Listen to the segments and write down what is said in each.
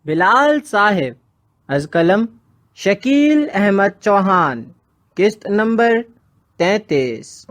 بلال صاحب از قلم شکیل احمد چوہان، قسط نمبر 33۔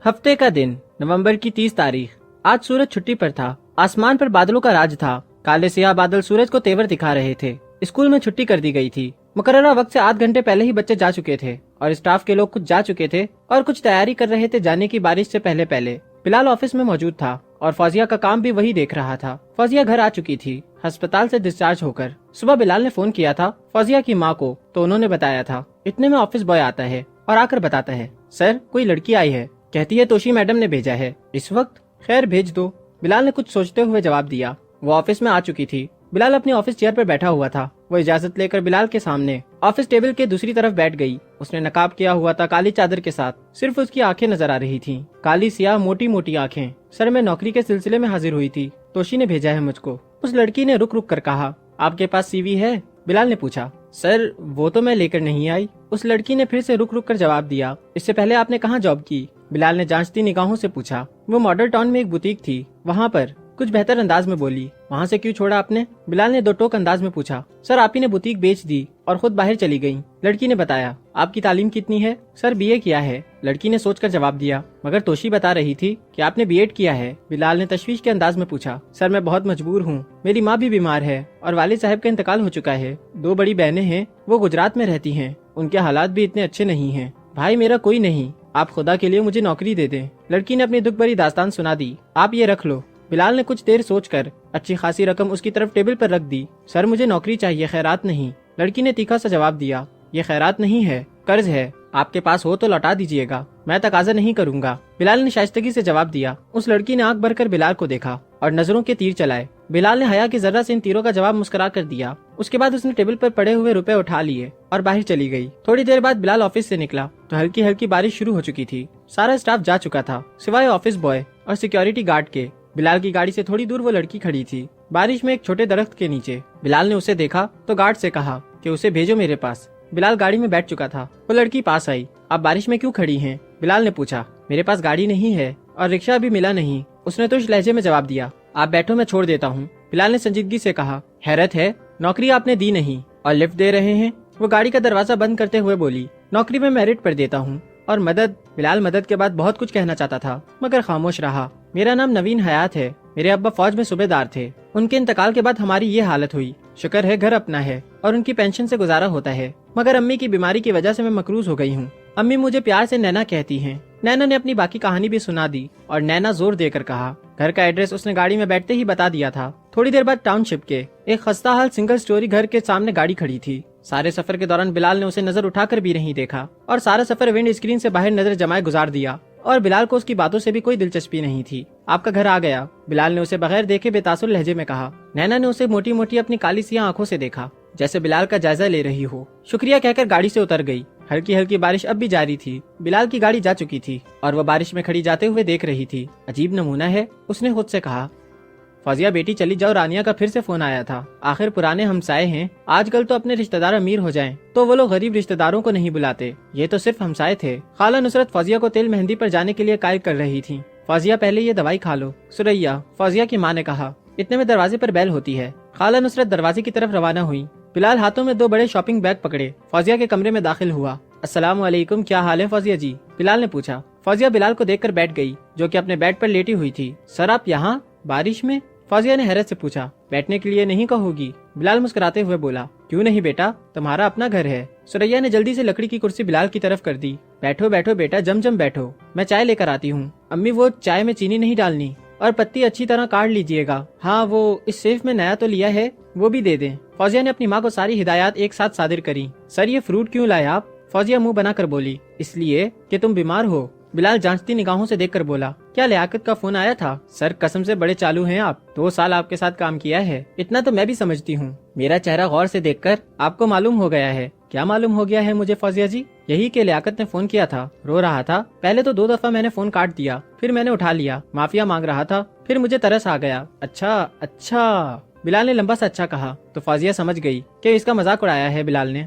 ہفتے کا دن، نومبر کی 30 تاریخ۔ آج سورج چھٹی پر تھا۔ آسمان پر بادلوں کا راج تھا۔ کالے سیاہ بادل سورج کو تیور دکھا رہے تھے۔ اسکول میں چھٹی کر دی گئی تھی۔ مقررہ وقت سے آدھ گھنٹے پہلے ہی بچے جا چکے تھے اور اسٹاف کے لوگ کچھ جا چکے تھے اور کچھ تیاری کر رہے تھے جانے کی بارش سے پہلے پہلے۔ بلال آفس میں موجود تھا اور فوزیہ کا کام بھی وہی دیکھ رہا تھا۔ فوزیہ گھر آ چکی تھی ہسپتال سے ڈسچارج ہو کر۔ صبح بلال نے فون کیا تھا فوزیہ کی ماں کو، تو انہوں نے بتایا تھا۔ اتنے میں آفس بوائے آتا ہے اور آ کر بتاتا ہے، سر کوئی لڑکی آئی ہے، کہتی ہے توشی میڈم نے بھیجا ہے اس وقت۔ خیر بھیج دو، بلال نے کچھ سوچتے ہوئے جواب دیا۔ وہ آفس میں آ چکی تھی۔ بلال اپنی آفس چیئر پر بیٹھا ہوا تھا۔ وہ اجازت لے کر بلال کے سامنے آفس ٹیبل کے دوسری طرف بیٹھ گئی۔ اس نے نقاب کیا ہوا تھا کالی چادر کے ساتھ، صرف اس کی آنکھیں نظر آ رہی تھیں، کالی سیاہ موٹی موٹی آنکھیں۔ سر میں نوکری کے سلسلے میں حاضر ہوئی تھی، توشی نے بھیجا ہے مجھ کو۔ اس لڑکی نے رک رک کر کہا، آپ کے پاس سی وی ہے؟ بلال نے پوچھا۔ سر وہ تو میں لے کر نہیں آئی۔ اس لڑکی نے پھر سے رک رک کر جواب دیا۔ اس سے پہلے آپ نے کہاں جاب کی؟ بلال نے جانچتی نگاہوں سے پوچھا۔ وہ ماڈل ٹاؤن میں ایک بوتیک تھی، وہاں پر، کچھ بہتر انداز میں بولی۔ وہاں سے کیوں چھوڑا آپ نے؟ بلال نے دو ٹوک انداز میں پوچھا۔ سر آپ ہی نے بوتیک بیچ دی اور خود باہر چلی گئی۔ لڑکی نے بتایا۔ آپ کی تعلیم کتنی ہے؟ سر BA کیا ہے، لڑکی نے سوچ کر جواب دیا۔ مگر توشی بتا رہی تھی کہ آپ نے B.Ed کیا ہے، بلال نے تشویش کے انداز میں پوچھا۔ سر میں بہت مجبور ہوں، میری ماں بھی بیمار ہے اور والد صاحب کا انتقال ہو چکا ہے۔ 2 بڑی بہنیں ہیں، وہ گجرات میں رہتی ہیں، ان کے حالات بھی اتنے اچھے نہیں ہیں۔ بھائی میرا کوئی نہیں، آپ خدا کے لیے مجھے نوکری دے دیں۔ لڑکی نے اپنی دکھ بھری داستان سنا دی۔ آپ یہ رکھ لو۔ بلال نے کچھ دیر سوچ کر اچھی خاصی رقم اس کی طرف ٹیبل پر رکھ دی۔ سر مجھے نوکری چاہیے، خیرات نہیں۔ لڑکی نے تیکھا سا جواب دیا، یہ خیرات نہیں ہے، قرض ہے، آپ کے پاس ہو تو لوٹا دیجیے گا، میں تقاضا نہیں کروں گا۔ بلال نے شائستگی سے جواب دیا۔ اس لڑکی نے آنکھ بھر کر بلال کو دیکھا اور نظروں کے تیر چلائے۔ بلال نے حیا کی ذرہ سے ان تیروں کا جواب مسکرا کر دیا۔ اس کے بعد اس نے ٹیبل پر پڑے ہوئے روپے اٹھا لیے اور باہر چلی گئی۔ تھوڑی دیر بعد بلال آفس سے نکلا تو ہلکی ہلکی بارش شروع ہو چکی تھی۔ سارا اسٹاف جا چکا تھا سوائے آفس بوائے اور سیکیورٹی گارڈ کے۔ بلال کی گاڑی سے تھوڑی دور وہ لڑکی کھڑی تھی، بارش میں ایک چھوٹے درخت کے نیچے۔ بلال نے اسے دیکھا تو گارڈ سے کہا کہ اسے بھیجو میرے پاس۔ بلال گاڑی میں بیٹھ چکا تھا۔ وہ لڑکی پاس آئی۔ آپ بارش میں کیوں کھڑی ہیں؟ بلال نے پوچھا۔ میرے پاس گاڑی نہیں ہے اور رکشہ بھی ملا نہیں، اس نے ترش لہجے میں جواب دیا۔ آپ بیٹھو میں چھوڑ دیتا ہوں، بلال نے سنجیدگی سے کہا۔ حیرت ہے، نوکری آپ نے دی نہیں اور لفٹ دے رہے ہیں؟ وہ گاڑی کا دروازہ بند کرتے ہوئے بولی۔ نوکری میں میرٹ پر دیتا ہوں اور مدد۔ بلال مدد کے بعد بہت کچھ کہنا چاہتا تھا مگر خاموش رہا۔ میرا نام نوین حیات ہے، میرے ابا فوج میں صوبے دار تھے، ان کے انتقال کے بعد ہماری یہ حالت ہوئی۔ شکر ہے گھر اپنا ہے اور ان کی پینشن سے گزارا ہوتا ہے، مگر امی کی بیماری کی وجہ سے میں مقروض ہو گئی ہوں۔ امی مجھے پیار سے نینا کہتی ہیں۔ نینا نے اپنی باقی کہانی بھی سنا دی اور نینا زور دے کر کہا۔ گھر کا ایڈریس اس نے گاڑی میں بیٹھتے ہی بتا دیا تھا۔ تھوڑی دیر بعد ٹاؤن شپ کے ایک خستہ حال سنگل سٹوری گھر کے سامنے گاڑی کھڑی تھی۔ سارے سفر کے دوران بلال نے اسے نظر اٹھا کر بھی نہیں دیکھا اور سارا سفر ونڈ اسکرین سے باہر نظر جمائے گزار دیا، اور بلال کو اس کی باتوں سے بھی کوئی دلچسپی نہیں تھی۔ آپ کا گھر آ گیا، بلال نے اسے بغیر دیکھے بے تاثر لہجے میں کہا۔ نینا نے اسے موٹی موٹی اپنی کالی سیاہ آنکھوں سے دیکھا، جیسے بلال کا جائزہ لے رہی ہو۔ شکریہ کہہ کر گاڑی سے اتر گئی۔ ہلکی ہلکی بارش اب بھی جاری تھی۔ بلال کی گاڑی جا چکی تھی اور وہ بارش میں کھڑی جاتے ہوئے دیکھ رہی تھی۔ عجیب نمونہ ہے، اس نے خود سے کہا۔ فوزیہ بیٹی چلی جاؤ، رانیہ کا پھر سے فون آیا تھا۔ آخر پرانے ہمسائے ہیں، آج کل تو اپنے رشتہ دار امیر ہو جائیں تو وہ لوگ غریب رشتہ داروں کو نہیں بلاتے، یہ تو صرف ہمسائے تھے۔ خالہ نصرت فوزیہ کو تیل مہندی پر جانے کے لیے قائل کر رہی تھی۔ فوزیہ پہلے یہ دوائی کھا لو، سریا، فوزیہ کی ماں نے کہا۔ اتنے میں دروازے پر بیل ہوتی ہے۔ خالہ نصرت دروازے کی طرف روانہ ہوئی۔ بلال ہاتھوں میں 2 بڑے شاپنگ بیگ پکڑے فوزیہ کے کمرے میں داخل ہوا۔ السلام علیکم، کیا حال ہے فوزیہ جی؟ بلال نے پوچھا۔ فوزیہ بلال کو دیکھ کر بیٹھ گئی، جو کہ اپنے بیڈ پر لیٹی ہوئی تھی۔ سر آپ یہاں بارش میں؟ فوزیہ نے حیرت سے پوچھا۔ بیٹھنے کے لیے نہیں کہو گی؟ بلال مسکراتے ہوئے بولا۔ کیوں نہیں بیٹا، تمہارا اپنا گھر ہے۔ سریا نے جلدی سے لکڑی کی کرسی بلال کی طرف کر دی۔ بیٹھو بیٹھو بیٹا، جم جم بیٹھو، میں چائے لے کر آتی ہوں۔ امی وہ چائے میں چینی نہیں ڈالنی اور پتی اچھی طرح کاٹ لیجئے گا۔ ہاں وہ اس سیف میں نیا تو لیا ہے، وہ بھی دے دیں۔ فوزیہ نے اپنی ماں کو ساری ہدایات ایک ساتھ صادر کری۔ سر یہ فروٹ کیوں لائے آپ؟ فوزیہ منہ بنا کر بولی۔ اس لیے کہ تم بیمار ہو۔ بلال جانچتی نگاہوں سے دیکھ کر بولا۔ کیا لیاقت کا فون آیا تھا؟ سر قسم سے بڑے چالو ہیں آپ، 2 سال آپ کے ساتھ کام کیا ہے، اتنا تو میں بھی سمجھتی ہوں۔ میرا چہرہ غور سے دیکھ کر آپ کو معلوم ہو گیا ہے۔ کیا معلوم ہو گیا ہے مجھے فوزیہ جی؟ یہی کہ لیاقت نے فون کیا تھا، رو رہا تھا، پہلے تو 2 دفعہ میں نے فون کاٹ دیا، پھر میں نے اٹھا لیا، معافیا مانگ رہا تھا، پھر مجھے ترس آ گیا۔ اچھا، بلال نے لمبا سا اچھا کہا تو فوزیہ سمجھ گئی کہ اس کا مذاق اڑایا ہے بلال نے۔